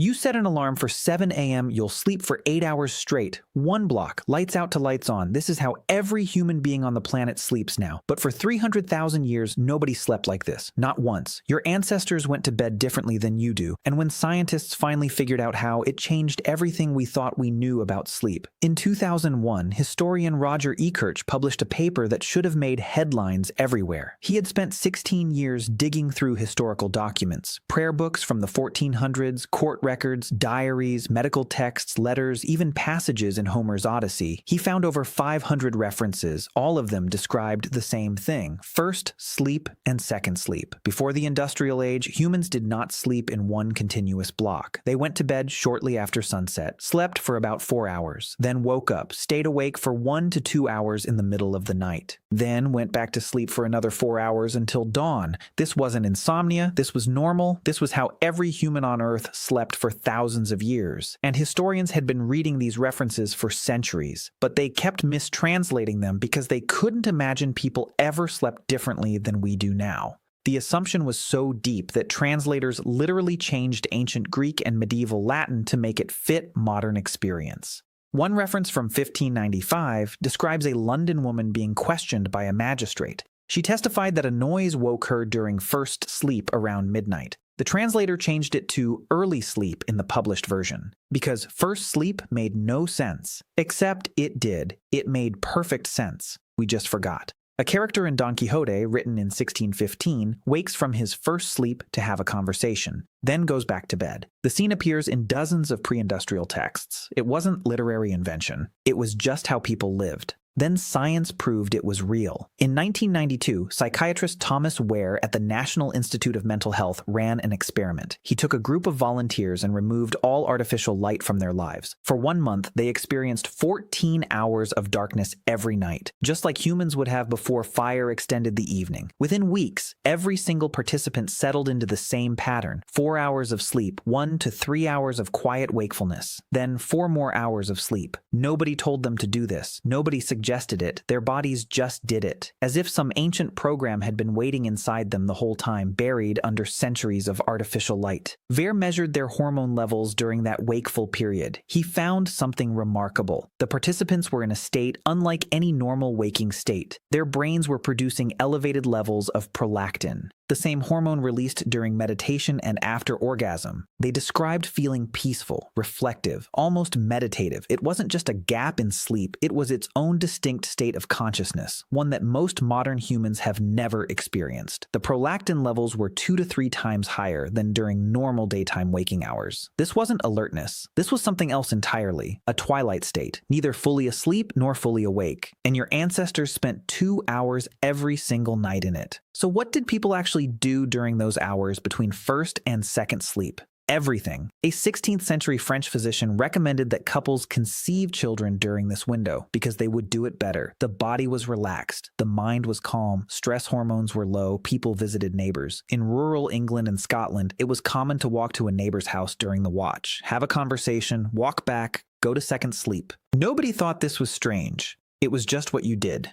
You set an alarm for 7 a.m., you'll sleep for 8 hours straight. One block, lights out to lights on. This is how every human being on the planet sleeps now. But for 300,000 years, nobody slept like this. Not once. Your ancestors went to bed differently than you do. And when scientists finally figured out how, it changed everything we thought we knew about sleep. In 2001, historian Roger Ekirch published a paper that should have made headlines everywhere. He had spent 16 years digging through historical documents, prayer books from the 1400s, court records, diaries, medical texts, letters, even passages in Homer's Odyssey. He found over 500 references. All of them described the same thing: first sleep and second sleep. Before the Industrial Age, humans did not sleep in one continuous block. They went to bed shortly after sunset, slept for about 4 hours, then woke up, stayed awake for 1 to 2 hours in the middle of the night, then went back to sleep for another 4 hours until dawn. This wasn't insomnia, this was normal, this was how every human on Earth slept for thousands of years. And historians had been reading these references for centuries, but they kept mistranslating them because they couldn't imagine people ever slept differently than we do now. The assumption was so deep that translators literally changed ancient Greek and medieval Latin to make it fit modern experience. One reference from 1595 describes a London woman being questioned by a magistrate. She testified that a noise woke her during first sleep around midnight. The translator changed it to early sleep in the published version, because first sleep made no sense. Except it did. It made perfect sense. We just forgot. A character in Don Quixote, written in 1615, wakes from his first sleep to have a conversation, then goes back to bed. The scene appears in dozens of pre-industrial texts. It wasn't literary invention. It was just how people lived. Then science proved it was real. In 1992, psychiatrist Thomas Wehr at the National Institute of Mental Health ran an experiment. He took a group of volunteers and removed all artificial light from their lives. For 1 month, they experienced 14 hours of darkness every night, just like humans would have before fire extended the evening. Within weeks, every single participant settled into the same pattern: 4 hours of sleep, 1 to 3 hours of quiet wakefulness, then 4 more hours of sleep. Nobody told them to do this. Nobody suggested it. Their bodies just did it, as if some ancient program had been waiting inside them the whole time, buried under centuries of artificial light. Wehr measured their hormone levels during that wakeful period. He found something remarkable. The participants were in a state unlike any normal waking state. Their brains were producing elevated levels of prolactin, the same hormone released during meditation and after orgasm. They described feeling peaceful, reflective, almost meditative. It wasn't just a gap in sleep, it was its own distinct state of consciousness, one that most modern humans have never experienced. The prolactin levels were 2 to 3 times higher than during normal daytime waking hours. This wasn't alertness. This was something else entirely, a twilight state, neither fully asleep nor fully awake. And your ancestors spent 2 hours every single night in it. So what did people actually do during those hours between first and second sleep? Everything. A 16th century French physician recommended that couples conceive children during this window because they would do it better. The body was relaxed, the mind was calm, stress hormones were low, people visited neighbors. In rural England and Scotland, it was common to walk to a neighbor's house during the watch, have a conversation, walk back, go to second sleep. Nobody thought this was strange. It was just what you did.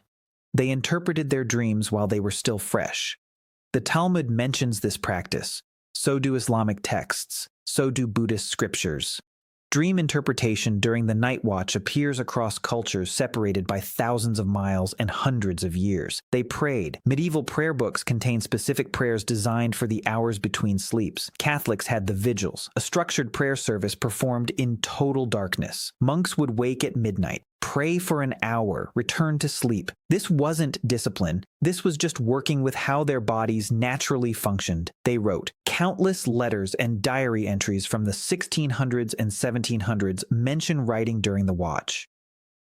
They interpreted their dreams while they were still fresh. The Talmud mentions this practice. So do Islamic texts. So do Buddhist scriptures. Dream interpretation during the night watch appears across cultures separated by thousands of miles and hundreds of years. They prayed. Medieval prayer books contain specific prayers designed for the hours between sleeps. Catholics had the vigils, a structured prayer service performed in total darkness. Monks would wake at midnight, pray for an hour, return to sleep. This wasn't discipline. This was just working with how their bodies naturally functioned. They wrote. Countless letters and diary entries from the 1600s and 1700s mention writing during the watch.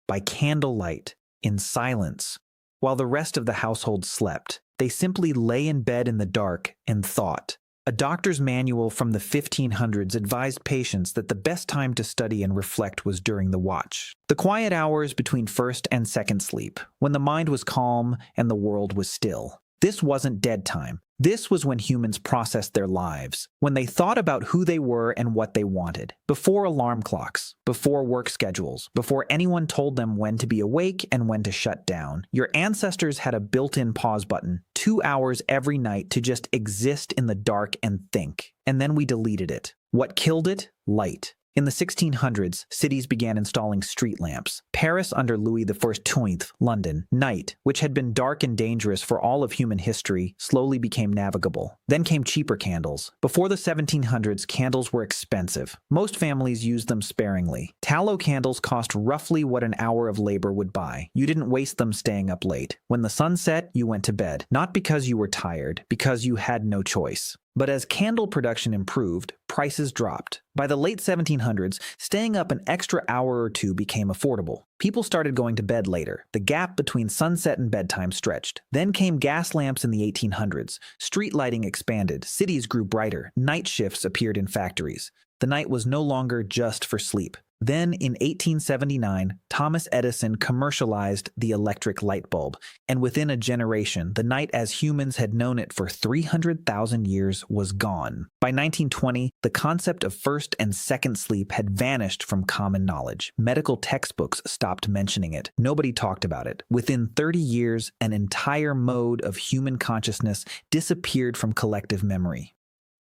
By candlelight, in silence, while the rest of the household slept. They simply lay in bed in the dark and thought. A doctor's manual from the 1500s advised patients that the best time to study and reflect was during the watch. The quiet hours between first and second sleep, when the mind was calm and the world was still. This wasn't dead time. This was when humans processed their lives, when they thought about who they were and what they wanted. Before alarm clocks, before work schedules, before anyone told them when to be awake and when to shut down. Your ancestors had a built-in pause button, 2 hours every night to just exist in the dark and think. And then we deleted it. What killed it? Light. In the 1600s, cities began installing street lamps. Paris under Louis XIV, London. Night, which had been dark and dangerous for all of human history, slowly became navigable. Then came cheaper candles. Before the 1700s, candles were expensive. Most families used them sparingly. Tallow candles cost roughly what an hour of labor would buy. You didn't waste them staying up late. When the sun set, you went to bed. Not because you were tired, because you had no choice. But as candle production improved, prices dropped. By the late 1700s, staying up an extra hour or two became affordable. People started going to bed later. The gap between sunset and bedtime stretched. Then came gas lamps in the 1800s. Street lighting expanded. Cities grew brighter. Night shifts appeared in factories. The night was no longer just for sleep. Then, in 1879, Thomas Edison commercialized the electric light bulb, and within a generation, the night as humans had known it for 300,000 years was gone. By 1920, the concept of first and second sleep had vanished from common knowledge. Medical textbooks stopped mentioning it. Nobody talked about it. Within 30 years, an entire mode of human consciousness disappeared from collective memory.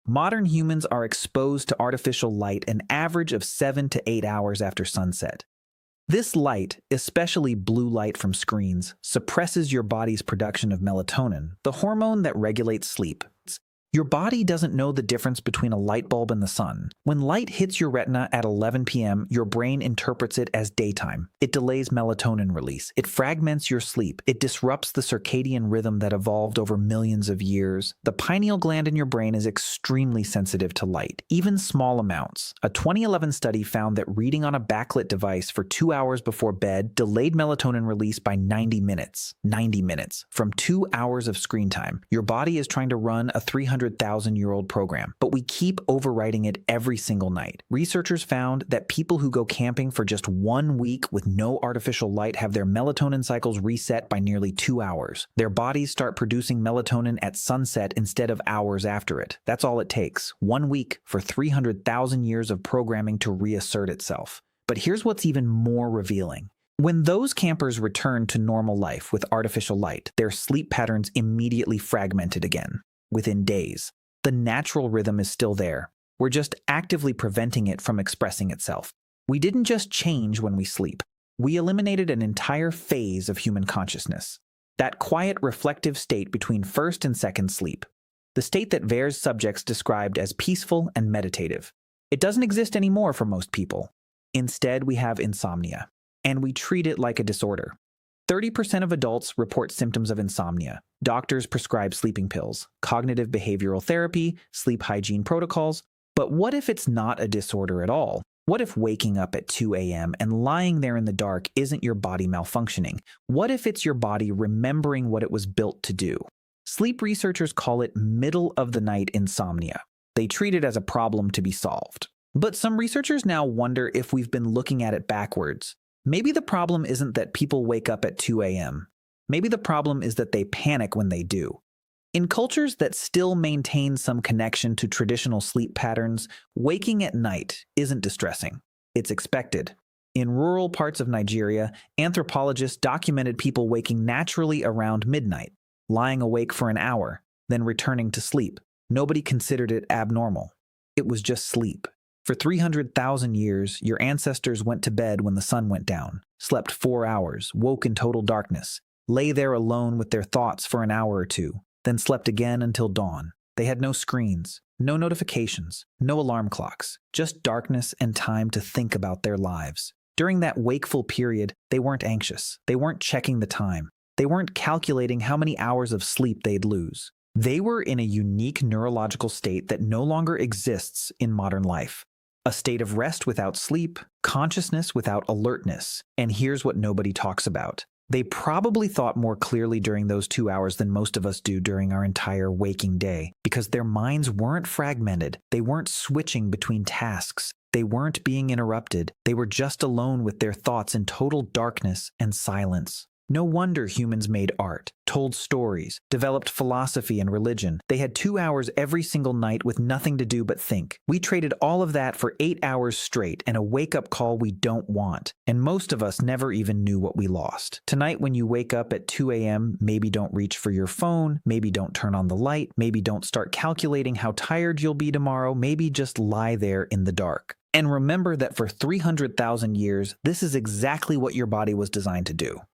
Modern humans are exposed to artificial light an average of 7 to 8 hours after sunset. This light, especially blue light from screens, suppresses your body's production of melatonin, the hormone that regulates sleep. Your body doesn't know the difference between a light bulb and the sun. When light hits your retina at 11 p.m., your brain interprets it as daytime. It delays melatonin release. It fragments your sleep. It disrupts the circadian rhythm that evolved over millions of years. The pineal gland in your brain is extremely sensitive to light, even small amounts. A 2011 study found that reading on a backlit device for 2 hours before bed delayed melatonin release by 90 minutes. 90 minutes. From 2 hours of screen time. Your body is trying to run a 300,000-year-old program, but we keep overwriting it every single night. Researchers found that people who go camping for just 1 week with no artificial light have their melatonin cycles reset by nearly 2 hours. Their bodies start producing melatonin at sunset instead of hours after it. That's all it takes. 1 week for 300,000 years of programming to reassert itself. But here's what's even more revealing. When those campers returned to normal life with artificial light, their sleep patterns immediately fragmented again. Within days. The natural rhythm is still there. We're just actively preventing it from expressing itself. We didn't just change when we sleep. We eliminated an entire phase of human consciousness. That quiet, reflective state between first and second sleep. The state that Wehr's subjects described as peaceful and meditative. It doesn't exist anymore for most people. Instead, we have insomnia. And we treat it like a disorder. 30% of adults report symptoms of insomnia. Doctors prescribe sleeping pills, cognitive behavioral therapy, sleep hygiene protocols. But what if it's not a disorder at all? What if waking up at 2 a.m. and lying there in the dark isn't your body malfunctioning? What if it's your body remembering what it was built to do? Sleep researchers call it middle-of-the-night insomnia. They treat it as a problem to be solved. But some researchers now wonder if we've been looking at it backwards. Maybe the problem isn't that people wake up at 2 a.m. Maybe the problem is that they panic when they do. In cultures that still maintain some connection to traditional sleep patterns, waking at night isn't distressing. It's expected. In rural parts of Nigeria, anthropologists documented people waking naturally around midnight, lying awake for an hour, then returning to sleep. Nobody considered it abnormal. It was just sleep. For 300,000 years, your ancestors went to bed when the sun went down, slept 4 hours, woke in total darkness, lay there alone with their thoughts for an hour or two, then slept again until dawn. They had no screens, no notifications, no alarm clocks, just darkness and time to think about their lives. During that wakeful period, they weren't anxious. They weren't checking the time. They weren't calculating how many hours of sleep they'd lose. They were in a unique neurological state that no longer exists in modern life. A state of rest without sleep, consciousness without alertness. And here's what nobody talks about. They probably thought more clearly during those 2 hours than most of us do during our entire waking day, because their minds weren't fragmented. They weren't switching between tasks. They weren't being interrupted. They were just alone with their thoughts in total darkness and silence. No wonder humans made art, told stories, developed philosophy and religion. They had 2 hours every single night with nothing to do but think. We traded all of that for 8 hours straight and a wake-up call we don't want. And most of us never even knew what we lost. Tonight when you wake up at 2 a.m., maybe don't reach for your phone, maybe don't turn on the light, maybe don't start calculating how tired you'll be tomorrow, maybe just lie there in the dark. And remember that for 300,000 years, this is exactly what your body was designed to do.